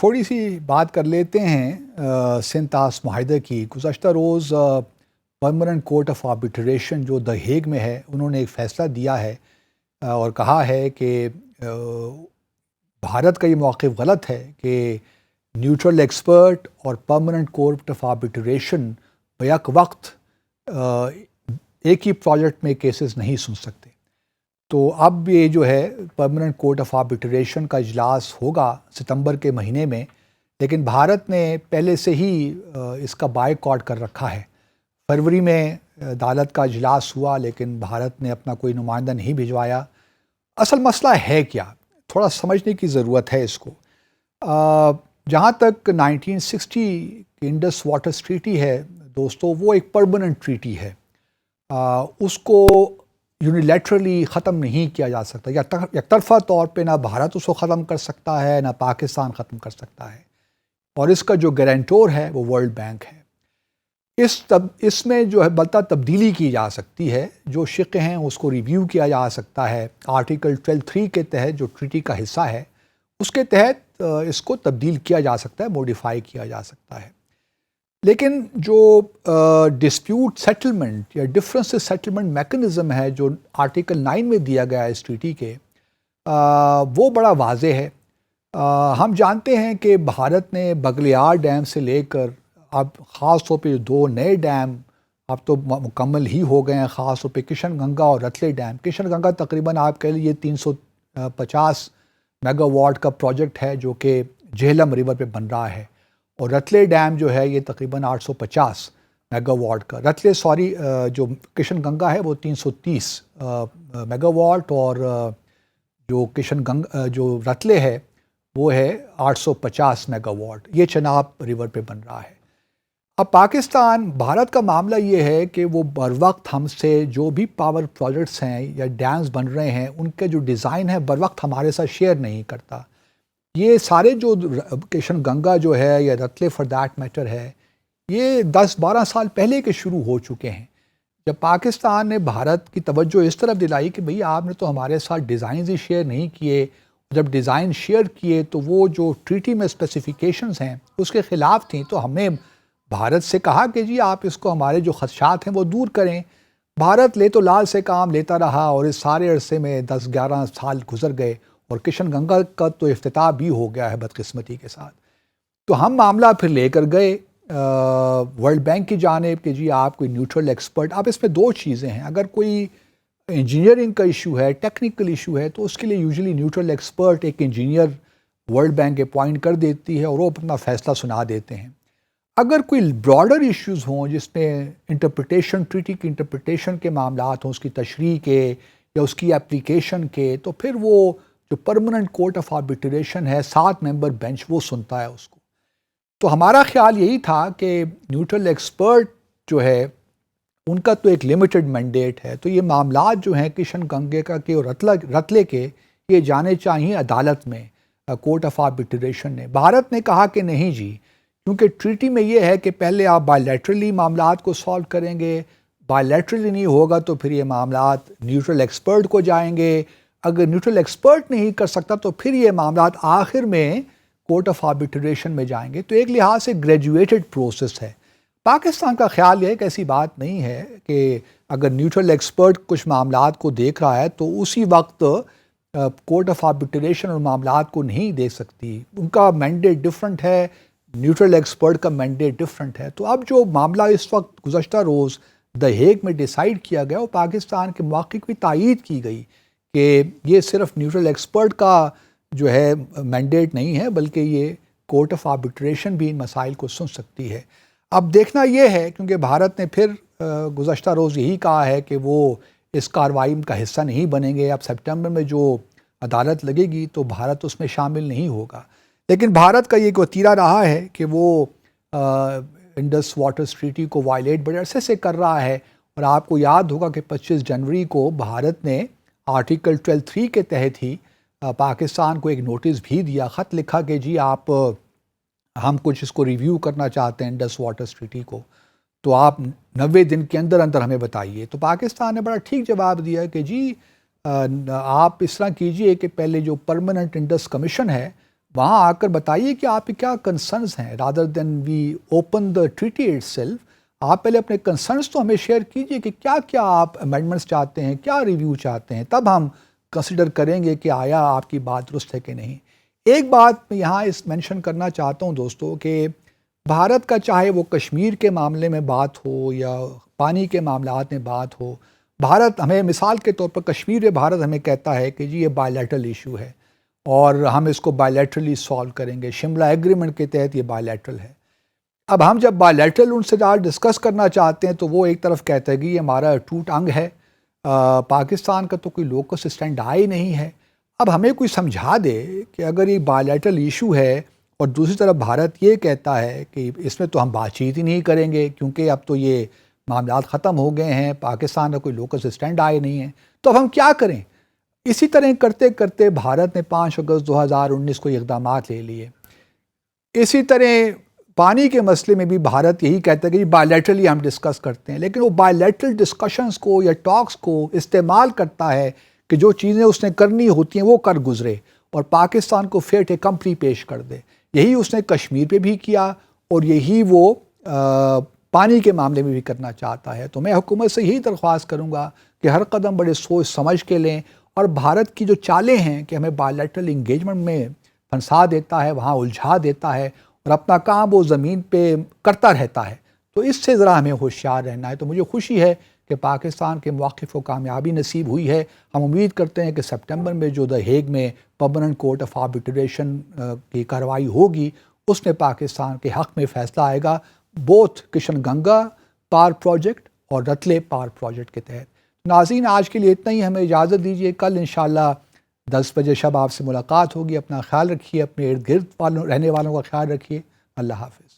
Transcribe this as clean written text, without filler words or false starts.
تھوڑی سی بات کر لیتے ہیں سندھ طاس معاہدے کی۔ گزشتہ روز پرماننٹ کورٹ آف آربیٹریشن جو دا ہیگ میں ہے، انہوں نے ایک فیصلہ دیا ہے اور کہا ہے کہ بھارت کا یہ موقف غلط ہے کہ نیوٹرل ایکسپرٹ اور permanent court of arbitration back وقت ایک ہی پروجیکٹ میں کیسز نہیں سن سکتے۔ تو اب یہ جو ہے پرماننٹ کورٹ آف آربیٹریشن کا اجلاس ہوگا ستمبر کے مہینے میں، لیکن بھارت نے پہلے سے ہی اس کا بائیکاٹ کر رکھا ہے۔ فروری میں عدالت کا اجلاس ہوا لیکن بھارت نے اپنا کوئی نمائندہ نہیں بھجوایا۔ اصل مسئلہ ہے کیا؟ تھوڑا سمجھنے کی ضرورت ہے اس کو۔ جہاں تک 1960 کی انڈس واٹرز ٹریٹی ہے دوستو، وہ ایک پرماننٹ ٹریٹی ہے۔ اس کو یونیلیٹرلی ختم نہیں کیا جا سکتا، یا یک طرفہ طور پہ نہ بھارت اس کو ختم کر سکتا ہے نہ پاکستان ختم کر سکتا ہے، اور اس کا جو گارنٹور ہے وہ ورلڈ بینک ہے۔ اس میں جو ہے بلتا تبدیلی کی جا سکتی ہے، جو شق ہیں اس کو ریویو کیا جا سکتا ہے۔ آرٹیکل 12(3) کے تحت جو ٹریٹی کا حصہ ہے اس کے تحت اس کو تبدیل کیا جا سکتا ہے، موڈیفائی کیا جا سکتا ہے۔ لیکن جو ڈسپیوٹ سیٹلمنٹ یا ڈفرینس سیٹلمنٹ میکنزم ہے جو آرٹیکل 9 میں دیا گیا ہے اس ٹریٹی کے، وہ بڑا واضح ہے۔ ہم جانتے ہیں کہ بھارت نے بغلیار ڈیم سے لے کر اب خاص طور پہ 2 نئے ڈیم اب تو مکمل ہی ہو گئے ہیں، خاص طور پہ کشن گنگا اور رتلے ڈیم۔ کشن گنگا تقریباً آپ کہہ لیجیے 350 میگا واٹ کا پروجیکٹ ہے جو کہ جہلم ریور پہ بن رہا ہے، اور رتلے ڈیم جو ہے یہ تقریباً 850 میگا واٹ کا، جو کشن گنگا ہے وہ 330 میگا واٹ، اور جو رتلے ہے وہ ہے 850 میگا واٹ۔ یہ چناب ریور پہ بن رہا ہے۔ اب بھارت کا معاملہ یہ ہے کہ وہ بر وقت ہم سے جو بھی پاور پروجیکٹس ہیں یا ڈیمز بن رہے ہیں ان کے جو ڈیزائن ہے بر وقت ہمارے ساتھ شیئر نہیں کرتا۔ یہ سارے جو کشن گنگا جو ہے یا رتلے فار دیٹ میٹر ہے، یہ 10-12 سال پہلے کے شروع ہو چکے ہیں، جب پاکستان نے بھارت کی توجہ اس طرف دلائی کہ بھئی آپ نے تو ہمارے ساتھ ڈیزائنز ہی شیئر نہیں کیے۔ جب ڈیزائن شیئر کیے تو وہ جو ٹریٹی میں اسپیسیفیکیشنز ہیں اس کے خلاف تھیں، تو ہم نے بھارت سے کہا کہ جی آپ اس کو ہمارے جو خدشات ہیں وہ دور کریں۔ بھارت لے تو لال سے کام لیتا رہا، اور اس سارے عرصے میں 10-11 سال گزر گئے اور کشن گنگا کا تو افتتاح بھی ہو گیا ہے بدقسمتی کے ساتھ۔ تو ہم معاملہ پھر لے کر گئے ورلڈ بینک کی جانب کہ جی آپ کوئی نیوٹرل ایکسپرٹ۔ اب اس میں 2 چیزیں ہیں، اگر کوئی انجینئرنگ کا ایشو ہے، ٹیکنیکل ایشو ہے، تو اس کے لیے یوزلی نیوٹرل ایکسپرٹ ایک انجینئر ورلڈ بینک اپوائنٹ کر دیتی ہے اور وہ اپنا فیصلہ سنا دیتے ہیں۔ اگر کوئی براڈر ایشوز ہوں جس میں انٹرپریٹیشن، ٹریٹی کی انٹرپریٹیشن کے معاملات ہوں، اس کی تشریح کے یا اس کی اپلیکیشن کے، تو پھر وہ جو پرماننٹ کورٹ آف آربیٹریشن ہے 7 ممبر بینچ وہ سنتا ہے اس کو۔ تو ہمارا خیال یہی تھا کہ نیوٹرل ایکسپرٹ جو ہے ان کا تو ایک لمیٹڈ مینڈیٹ ہے، تو یہ معاملات جو ہیں کشن گنگے کا کہ رتلے کے، یہ جانے چاہیے عدالت میں، کورٹ آف آربیٹریشن نے۔ بھارت نے کہا کہ نہیں جی، کیونکہ ٹریٹی میں یہ ہے کہ پہلے آپ بائی لیٹرلی معاملات کو سالو کریں گے، بائی لیٹرلی نہیں ہوگا تو پھر یہ معاملات نیوٹرل ایکسپرٹ کو جائیں گے، اگر نیوٹرل ایکسپرٹ نہیں کر سکتا تو پھر یہ معاملات آخر میں کورٹ آف آربیٹریشن میں جائیں گے۔ تو ایک لحاظ سے گریجویٹڈ پروسیس ہے۔ پاکستان کا خیال یہ ہے کہ ایسی بات نہیں ہے کہ اگر نیوٹرل ایکسپرٹ کچھ معاملات کو دیکھ رہا ہے تو اسی وقت کورٹ آف آربیٹریشن اور معاملات کو نہیں دیکھ سکتی، ان کا مینڈیٹ ڈفرنٹ ہے، نیوٹرل ایکسپرٹ کا مینڈیٹ ڈفرنٹ ہے۔ تو اب جو معاملہ اس وقت گزشتہ روز دا ہیگ میں ڈیسائیڈ کیا گیا، وہ پاکستان کے موقف کی تائید کی گئی کہ یہ صرف نیوٹرل ایکسپرٹ کا جو ہے مینڈیٹ نہیں ہے، بلکہ یہ کورٹ آف آربیٹریشن بھی ان مسائل کو سن سکتی ہے۔ اب دیکھنا یہ ہے، کیونکہ بھارت نے پھر گزشتہ روز یہی کہا ہے کہ وہ اس کارروائی کا حصہ نہیں بنیں گے۔ اب سپٹمبر میں جو عدالت لگے گی تو بھارت اس میں شامل نہیں ہوگا، لیکن بھارت کا یہ وتیرہ رہا ہے کہ وہ انڈس واٹرز ٹریٹی کو وائلیٹ بڑے عرصے سے کر رہا ہے، اور آپ کو یاد ہوگا کہ 25 جنوری کو بھارت نے آرٹیکل 12(3) کے تحت ہی پاکستان کو ایک نوٹس بھی دیا، خط لکھا کہ جی ہم کچھ اس کو ریویو کرنا چاہتے ہیں انڈس واٹرز ٹریٹی کو، تو آپ 90 دن کے اندر ہمیں بتائیے۔ تو پاکستان نے بڑا ٹھیک جواب دیا کہ جی آپ اس طرح کیجئے کہ پہلے جو پرماننٹ انڈس کمیشن ہے وہاں آ کر بتائیے کہ آپ کے کیا کنسرنز ہیں، rather than we open the treaty itself. آپ پہلے اپنے کنسرنز تو ہمیں شیئر کیجئے کہ کیا کیا آپ امینڈمنٹس چاہتے ہیں، کیا ریویو چاہتے ہیں، تب ہم کنسیڈر کریں گے کہ آیا آپ کی بات درست ہے کہ نہیں. ایک بات میں یہاں اس مینشن کرنا چاہتا ہوں دوستو کہ بھارت کا چاہے وہ کشمیر کے معاملے میں بات ہو یا پانی کے معاملات میں بات ہو، بھارت ہمیں مثال کے طور پر کشمیر بھارت ہمیں کہتا ہے کہ جی یہ بائی لیٹرل ایشو ہے اور ہم اس کو بائی لیٹرلی سالو کریں گے، شملہ ایگریمنٹ کے تحت یہ بائی لیٹرل ہے. اب ہم جب بائی لیٹرل ان سے ڈسکس کرنا چاہتے ہیں تو وہ ایک طرف کہتا ہے کہ یہ ہمارا ٹوٹ انگ ہے، پاکستان کا تو کوئی لوکس اسٹینڈ آئی نہیں ہے. اب ہمیں کوئی سمجھا دے کہ اگر یہ بائی لیٹرل ایشو ہے اور دوسری طرف بھارت یہ کہتا ہے کہ اس میں تو ہم بات چیت ہی نہیں کریں گے کیونکہ اب تو یہ معاملات ختم ہو گئے ہیں، پاکستان کا کوئی لوکس اسٹینڈ آئے نہیں ہے، تو اب ہم کیا کریں؟ اسی طرح کرتے کرتے بھارت نے 5 اگست 2019 کو یہ اقدامات لے لیے. اسی طرح پانی کے مسئلے میں بھی بھارت یہی کہتا ہے کہ بائی لیٹرلی ہم ڈسکس کرتے ہیں، لیکن وہ بائی لیٹرل ڈسکشنز کو یا ٹاکس کو استعمال کرتا ہے کہ جو چیزیں اس نے کرنی ہوتی ہیں وہ کر گزرے اور پاکستان کو فیٹ اے کمپلی پیش کر دے. یہی اس نے کشمیر پہ بھی کیا اور یہی وہ پانی کے معاملے میں بھی کرنا چاہتا ہے. تو میں حکومت سے یہی درخواست کروں گا کہ ہر قدم بڑے سوچ سمجھ کے لیں، اور بھارت کی جو چالیں ہیں کہ ہمیں بائی لیٹرل انگیجمنٹ میں پھنسا دیتا ہے، وہاں الجھا دیتا ہے اور اپنا کام وہ زمین پہ کرتا رہتا ہے، تو اس سے ذرا ہمیں ہوشیار رہنا ہے. تو مجھے خوشی ہے کہ پاکستان کے مواقف کو کامیابی نصیب ہوئی ہے. ہم امید کرتے ہیں کہ سپٹمبر میں جو دا ہیگ میں پرماننٹ کورٹ آف آربیٹریشن کی کارروائی ہوگی اس میں پاکستان کے حق میں فیصلہ آئے گا، بوتھ کشن گنگا پار پروجیکٹ اور رتلے پار پروجیکٹ کے تحت. ناظرین آج کے لیے اتنا ہی، ہمیں اجازت دیجیے، کل انشاءاللہ 10 بجے شب آپ سے ملاقات ہوگی. اپنا خیال رکھیے، اپنے ارد گرد رہنے والوں کا خیال رکھیے. اللہ حافظ.